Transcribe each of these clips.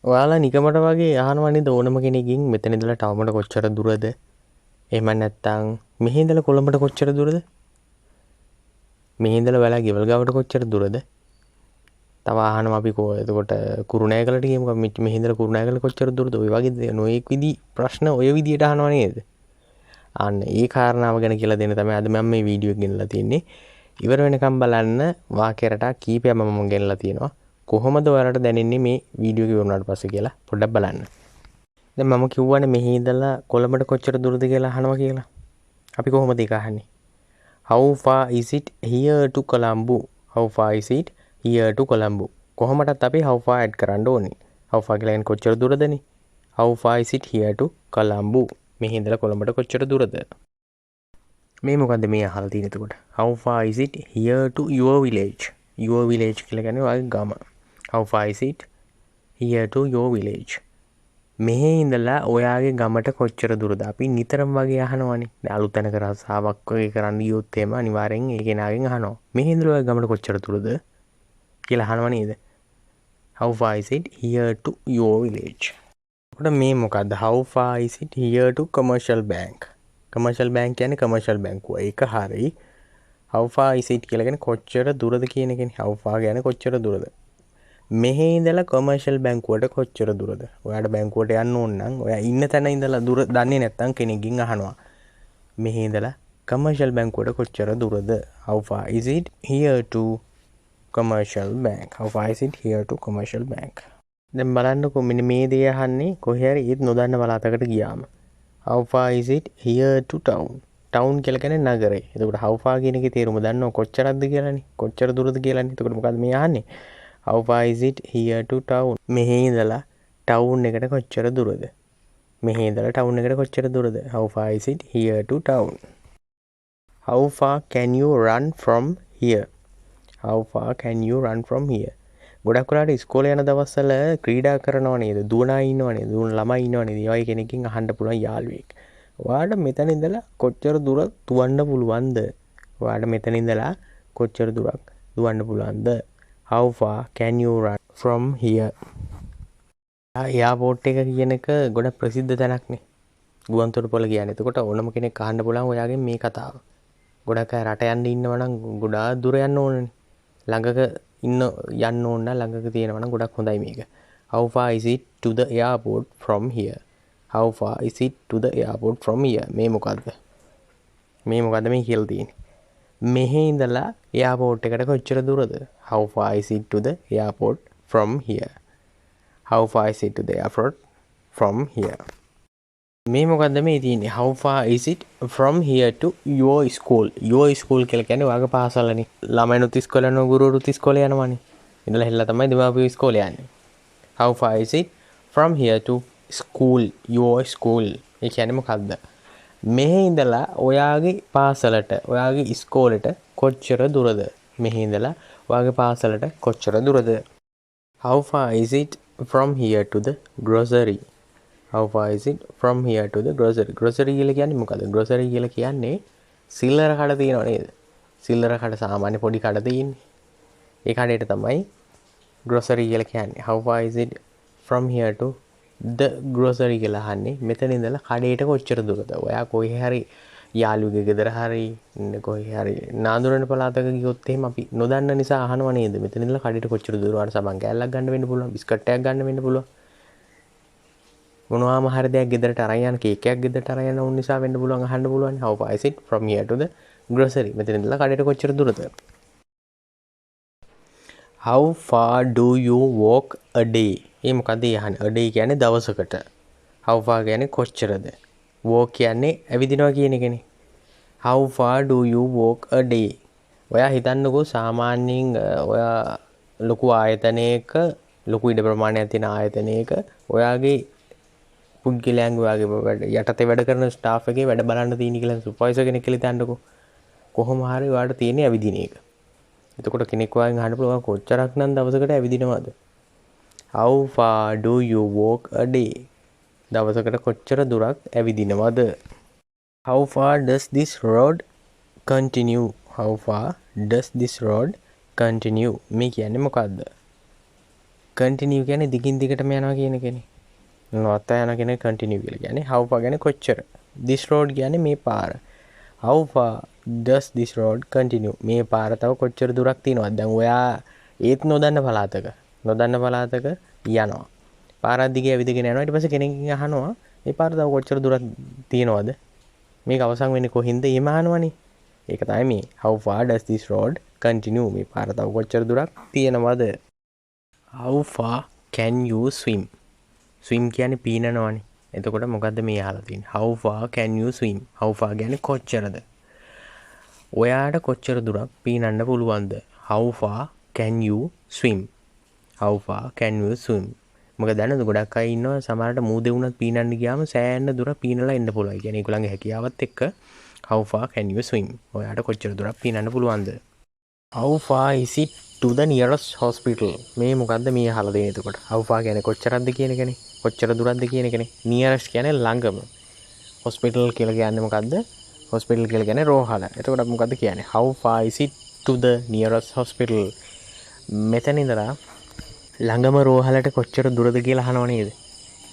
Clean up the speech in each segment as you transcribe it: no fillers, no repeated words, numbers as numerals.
ඔයාලා නිකමට වගේ අහනවා නේද ඕනම කෙනෙක්ගෙන් මෙතන ඉඳලා ටවුමට කොච්චර දුරද? එහෙම නැත්නම් මෙහි ඉඳලා කොළඹට කොච්චර දුරද? මෙහි ඉඳලා ඔයාලා ගෙවල් ගාවට කොච්චර දුරද? තව අහනවා අපි එතකොට කුරුණෑගලට ගියමුකෝ මෙහි ඉඳලා කුරුණෑගල කොච්චර දුරද? ඔය වගේ නොඑක් විදි ප්‍රශ්න ඔය විදියට අහනවා නේද? අන්න ඒ කාරණාව ගැන කියලා දෙන්න තමයි අද මම මේ වීඩියෝ එක ගෙනලා තියෙන්නේ. ඉවර වෙනකම් බලන්න වාක්‍ය රටා කීපයක් මම ගෙනලා තියෙනවා. කොහොමද ඔයාලට දැනෙන්නේ මේ වීඩියෝ එක ඉවරනාට පස්සේ කියලා පොඩ්ඩක් බලන්න. දැන් මම කිව්වනේ මෙහි ඉඳලා කොළඹට කොච්චර දුරද කියලා අහනවා කියලා. අපි කොහොමද ඒක අහන්නේ? How far is it here to Colombo? How far is it here to Colombo? කොහොමදත් අපි how far add කරන්න ඕනේ. how far කියලා කියන්නේ කොච්චර දුරදනේ? How far is it here to Colombo? මෙහි ඉඳලා කොළඹට කොච්චර දුරද? මේ මොකද්ද මේ අහලා තියෙන එතකොට? How far is it here to your village? Your village කියලා කියන්නේ ඔයාගේ ගම. How far is it here to your village? මෙහි ඉඳලා ඔයාගේ ගමට කොච්චර දුරද? අපි නිතරම වගේ අහනවනේ. දැන් අලුත් තැනක රස්සාවක් වගේ කරන්න ගියොත් එහෙම අනිවාර්යෙන් ඒ කෙනාගෙන් අහනවා. මෙහි ඉඳලා ඔයාගේ ගමට කොච්චර දුරද කියලා අහනව නේද? How far is it here to your village? එතකොට මේ මොකද්ද? How far is it here to commercial bank? commercial bank කියන්නේ commercial බැංකුව. ඒක හරියි. How far is it කියලා කියන්නේ කොච්චර දුරද කියන එකනේ. How far කියන්නේ කොච්චර දුරද? මෙහි ඉඳලා කොමර්ෂල් බැංකුවට කොච්චර දුරද? ඔයාට බැංකුවට යන්න ඕන නම් ඔයා ඉන්න තැන ඉඳලා දුර දන්නේ නැත්නම් කෙනෙක්ගෙන් අහනවා. මෙහි ඉඳලා කොමර්ෂල් බැංකුවට කොච්චර දුරද? How far is it here to commercial bank? How far is it here to commercial bank? දැන් බලන්නකො මෙන්න මේ දේ අහන්නේ කොහේ හරි ඒත් නොදන්න පළාතකට ගියාම. How far is it here to town? town කියලා කියන්නේ නගරේ. එතකොට how far කියන එකේ තේරුම දන්නව කොච්චරක්ද කියලානේ. කොච්චර දුරද කියලානේ. එතකොට මොකද්ද මේ අහන්නේ? How far is it here to town? මෙහි ඉඳලා town එකට කොච්චර දුරද? මෙහි ඉඳලා town එකට කොච්චර දුරද? How far is it here to town? How far can you run from here? How far can you run from here? ගොඩක් වෙලාවට ඉස්කෝලේ යන දවස්වල ක්‍රීඩා කරනවා නේද? දුවනා ඉන්නවා නේද? දුවන ළමයි ඉන්නවා නේද? ඒ වගේ කෙනකින් අහන්න පුළුවන් යාළුවෙක්. ඔයාලට මෙතන ඉඳලා කොච්චර දුර දුවන්න පුළුවන්ද? ඔයාලට මෙතන ඉඳලා කොච්චර දුරක් දුවන්න පුළුවන්ද? How far can you run from here? Airport එක කියන එක ගොඩක් ප්‍රසිද්ධ තැනක්නේ. ගුවන්තොටුපොළ කියන්නේ. එතකොට ඕනම කෙනෙක් අහන්න පුළුවන් ඔයාගෙන් මේ කතාව. ගොඩක් අය රට යන්න ඉන්නවා නම් ගොඩාක් දුර යන්න ඕනනේ. ළඟක යන්න ඕන නම් ළඟක තියෙනවා නම් ගොඩක් හොඳයි මේක. How far is it to the airport from here? How far is it to the airport from here? මේ මොකද්ද? මේ මොකද්ද මේ කියලා තියෙන්නේ? මෙහි ඉඳලා එයාපෝට් එකට කොච්චර දුරද? How far is it to the airport from here? How far is it to the airport from here? මේ මොකද්ද මේ තියෙන්නේ? How far is it from here to your school? Your school කියලා කියන්නේ ඔයාගේ පාසලනේ. ළමයිනුත් ඉස්කෝලේ යනවා, ගුරුවරුත් ඉස්කෝලේ යනවානේ. ඉඳලා හෙල්ලා තමයි දෙමාපියෝ ඉස්කෝලේ යන්නේ. How far is it from here to school? Your school. ඒ කියන්නේ මොකද්ද? මෙහි ඉඳලා ඔයාගේ පාසලට ඔයාගේ ඉස්කෝලේට කොච්චර දුරද? මෙහි ඉඳලා ඔයාගේ පාසලට කොච්චර දුරද? How far is it from here to the grocery? How far is it from here to the grocery? grocery කියලා කියන්නේ මොකද්ද? grocery කියලා කියන්නේ සිල්ලර කඩ තියෙනව නේද? සිල්ලර කඩ සාමාන්‍ය පොඩි කඩ තියෙන්නේ. ඒ කඩේට තමයි grocery කියලා කියන්නේ. How far is it from here to the grocery කියලා අහන්නේ මෙතන ඉඳලා කඩේට කොච්චර දුරද? ඔයා කොහේ හරි යාළුවෙකුගේ ගෙදර හරි කොහේ හරි නාඳුරන පළාතක ගියොත් එහෙම අපි නොදන්න නිසා අහනව නේද? මෙතන ඉඳලා කඩේට කොච්චර දුර? ඔයාලට සබන් කෑල්ලක් ගන්න වෙන්න පුළුවන්, බිස්කට් එකක් ගන්න වෙන්න පුළුවන්. මොනවාම හරි දෙයක් ගෙදරට අරන් යන කේක් එකක් ගෙදරට අරන් යන උන් නිසා වෙන්න පුළුවන් අහන්න පුළුවන්. How far is it from here to the grocery? මෙතන ඉඳලා කඩේට කොච්චර දුරද? How far do you walk a day? ඒ මොකද යහන්නේ? a day කියන්නේ දවසකට. How far කියන්නේ කොච්චරද? walk කියන්නේ ඇවිදිනවා කියන එකනේ. How far do you walk a day? ඔයා හිතන්නකෝ සාමාන්‍යයෙන් ඔයා ලොකු ආයතනයක ලොකු ඉඩ ප්‍රමාණයක් තියෙන ආයතනයක ඔයාගේ පුද්ගලයන්ගේ ඔයාගේ යටතේ වැඩ කරන ස්ටාෆ් එකේ වැඩ බලන්න තියෙන කියලා සුපර්වයිසර් කෙනෙක් කියලා හිතන්නකෝ. කොහොම හරි ඔයාලට තියෙන ඇවිදින එක. එතකොට කෙනෙක් වගේ අහන්න පුළුවන් කොච්චරක් නම් දවසකට ඇවිදිනවද? How far do you walk a day? දවසකට කොච්චර දුරක් ඇවිදිනවද? How far does this road continue? How far does this road continue? මේ කියන්නේ මොකද්ද? continue කියන්නේ දිගින් දිගටම යනවා කියන එකනේ. නොඅත යන කෙනේ continue කියලා කියන්නේ. how far කියන්නේ කොච්චර. this road කියන්නේ මේ පාර. how far does this road continue? මේ පාර තව කොච්චර දුරක් තියෙනවද? දැන් ඔයා ඒත් නොදන්න පළාතක යනවා. පාරක් දිගේ ඇවිදගෙන යනවා. ඊට පස්සේ කෙනෙක්ගෙන් අහනවා මේ පාර තව කොච්චර දුරක් තියෙනවද? මේක අවසන් වෙන්නේ කොහින්ද? එහෙම අහනවනේ. ඒක තමයි මේ how far does this road continue? මේ පාර තව කොච්චර දුරක් තියෙනවද? how far can you swim? swim කියන්නේ පීනනවනේ. එතකොට මොකද්ද මේ අහලා තියෙන්නේ? how far can you swim? how far කියන්නේ කොච්චරද? ඔයාට කොච්චර දුරක් පීනන්න පුළුවන්ද? how far can you swim? how far can you swim? මොකද දැනද ගොඩක් අය ඉන්නවා සමහරට මූදේ වුණත් පීනන්න ගියාම සෑහෙන දුර පීනලා එන්න පුළුවන්. කියන්නේ ඒගොල්ලන්ගේ හැකියාවත් එක්ක how far can you swim? ඔයාට කොච්චර දුරක් පීනන්න පුළුවන්ද? how far is it to the nearest hospital? මේ මොකද්ද මේ අහලා දෙන්නේ එතකොට? how far කියන්නේ කොච්චරක්ද කියන එකනේ. කොච්චර දුරක්ද කියන එකනේ. nearest කියන්නේ ළඟම. hospital කියලා කියන්නේ මොකද්ද? hospital කියලා කියන්නේ රෝහල. එතකොට මොකද්ද කියන්නේ? how far is it to the nearest hospital? මෙතන ඉඳලා ළඟම රෝහලට කොච්චර දුරද කියලා අහනව නේද?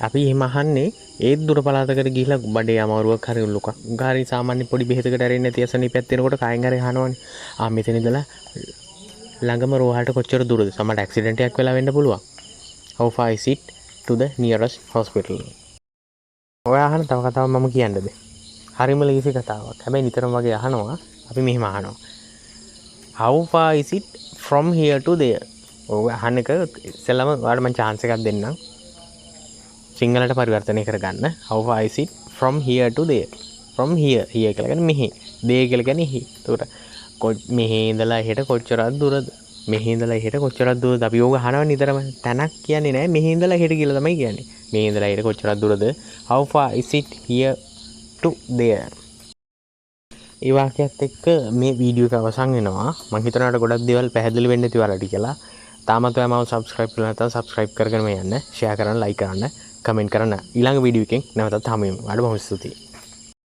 අපි එහෙම අහන්නේ ඒත් දුර පළාතකට ගිහිල්ලා බඩේ අමාරුවක් හරි ලොකක්. ගාරි සාමාන්‍ය පොඩි බෙහෙතකට ඇරෙන්නේ නැති අසනීපයක් තියෙනකොට කයෙන් හරි අහනවනේ. මෙතන ඉඳලා ළඟම රෝහලට කොච්චර දුරද? සමහර ඇක්සිඩන්ට් එකක් වෙලා වෙන්න පුළුවන්. how far is it to the nearest hospital? ඔය අහන තව කතාවක් මම කියන්නද? හරිම ලීසි කතාවක්. හැබැයි නිතරම වගේ අහනවා. අපි මෙහෙම අහනවා. how far is it from here to there? ඔය අහන එක ඉස්සෙල්ලාම ඔයාලට මම chance එකක් දෙන්නම්. සිංහලට පරිවර්තනය කරගන්න. how far is it from here to there? from here කියලා කියන්නේ මෙහි. there කියලා කියන්නේ එහි. එතකොට මෙහි ඉඳලා එහෙට කොච්චරක් දුරද? මෙහි ඉඳලා එහෙට කොච්චරක් දුරද? අපි ඕක අහනවා නිතරම. තැනක් කියන්නේ නැහැ. මෙහි ඉඳලා එහෙට කියලා තමයි කියන්නේ. මෙහි ඉඳලා එහෙට කොච්චරක් දුරද? how far is it here to there? ඒ වාක්‍යයත් එක්ක මේ වීඩියෝ එක අවසන් වෙනවා. මම හිතනවා ගොඩක් දේවල් පැහැදිලි වෙන්න ඇති ඔයාලට කියලා. තාමත් ඔයා මාව subscribe කරලා නැත්නම් subscribe කරගෙන යන්න, share කරන්න, like කරන්න, comment කරන්න. ඊළඟ වීඩියෝ එකෙන් නැවතත් හමු වෙමු. ඔයාලට බොහොම ස්තුතියි.